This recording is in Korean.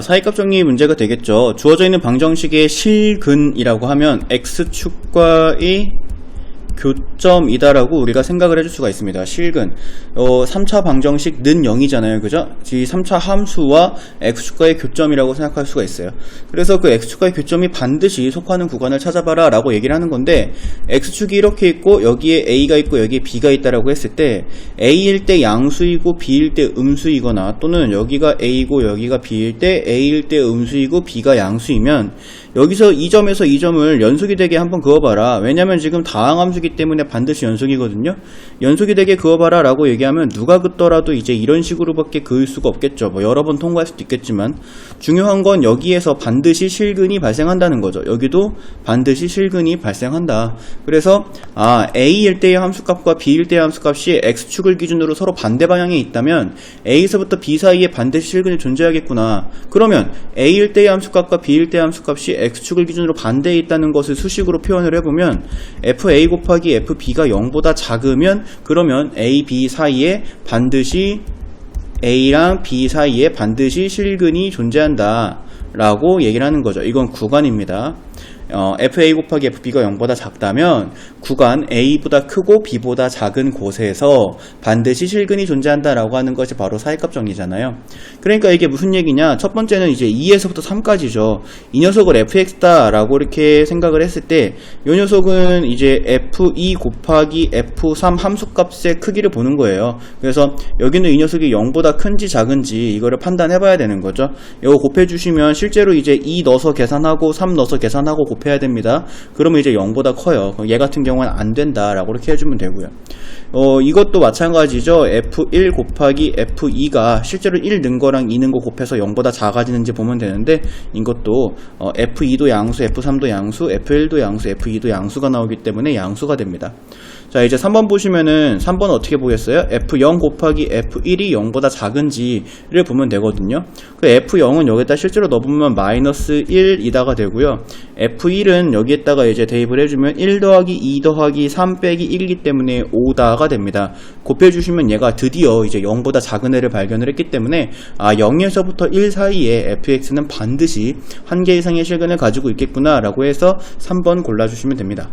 사이값 정리 문제가 되겠죠. 주어져 있는 방정식의 실근이라고 하면 x축과의 교점이다라고 우리가 생각을 해줄 수가 있습니다. 실근 3차 방정식 는 0이잖아요. 그죠? 이 3차 함수와 x축과의 교점이라고 생각할 수가 있어요. 그래서 그 x축과의 교점이 반드시 속하는 구간을 찾아봐라 라고 얘기를 하는 건데, x축이 이렇게 있고 여기에 a가 있고 여기에 b가 있다라고 했을 때 a일 때 양수이고 b일 때 음수이거나, 또는 여기가 a고 여기가 b일 때 a일 때 음수이고 b가 양수이면 여기서 이 점에서 이 점을 연속이 되게 한번 그어봐라. 왜냐면 지금 다항함수기 때문에 반드시 연속이거든요. 연속이 되게 그어봐라 라고 얘기하면 누가 긋더라도 이제 이런 식으로밖에 그을 수가 없겠죠. 뭐 여러 번 통과할 수도 있겠지만, 중요한 건 여기에서 반드시 실근이 발생한다는 거죠. 여기도 반드시 실근이 발생한다. 그래서 a일 때의 함수값과 b일 때의 함수값이 x축을 기준으로 서로 반대 방향에 있다면 a에서부터 b 사이에 반드시 실근이 존재하겠구나. 그러면 a일 때의 함수값과 b일 때의 함수값이 x축을 기준으로 반대에 있다는 것을 수식으로 표현을 해보면 fa 곱하기 fb가 0보다 작으면, 그러면 a, b 사이에 반드시 a랑 b 사이에 반드시 실근이 존재한다 라고 얘기를 하는 거죠. 이건 구간입니다. fa 곱하기 fb가 0보다 작다면 구간 a보다 크고 b보다 작은 곳에서 반드시 실근이 존재한다라고 하는 것이 바로 사이값 정리잖아요. 그러니까 이게 무슨 얘기냐? 첫 번째는 이제 2에서부터 3까지죠. 이 녀석을 fx다라고 이렇게 생각을 했을 때 이 녀석은 이제 f2 곱하기 f3 함수값의 크기를 보는 거예요. 그래서 여기는 이 녀석이 0보다 큰지 작은지 이거를 판단해 봐야 되는 거죠. 이거 곱해 주시면 실제로 이제 2 넣어서 계산하고 3 넣어서 계산하고 곱해야 됩니다. 그러면 이제 0보다 커요. 얘 같은 경우는 안 된다라고 이렇게 해주면 되고요. 이것도 마찬가지죠. f1 곱하기 f2가 실제로 1 는 거랑 2 는 거 곱해서 0보다 작아지는지 보면 되는데, 이것도 f2도 양수, f3도 양수, f1도 양수, f2도 양수가 나오기 때문에 양수가 됩니다. 자, 이제 3번 보시면은 3번은 어떻게 보겠어요? f0 곱하기 f1이 0보다 작은지를 보면 되거든요. 그 f0은 여기다 실제로 넣어보면 마이너스 1이다가 되고요. f1은 여기에다가 이제 대입을 해주면 1 더하기 2 더하기 3 빼기 1이기 때문에 5다가 됩니다. 곱해주시면 얘가 드디어 이제 0보다 작은 애를 발견을 했기 때문에 0에서부터 1 사이에 fx는 반드시 한 개 이상의 실근을 가지고 있겠구나 라고 해서 3번 골라주시면 됩니다.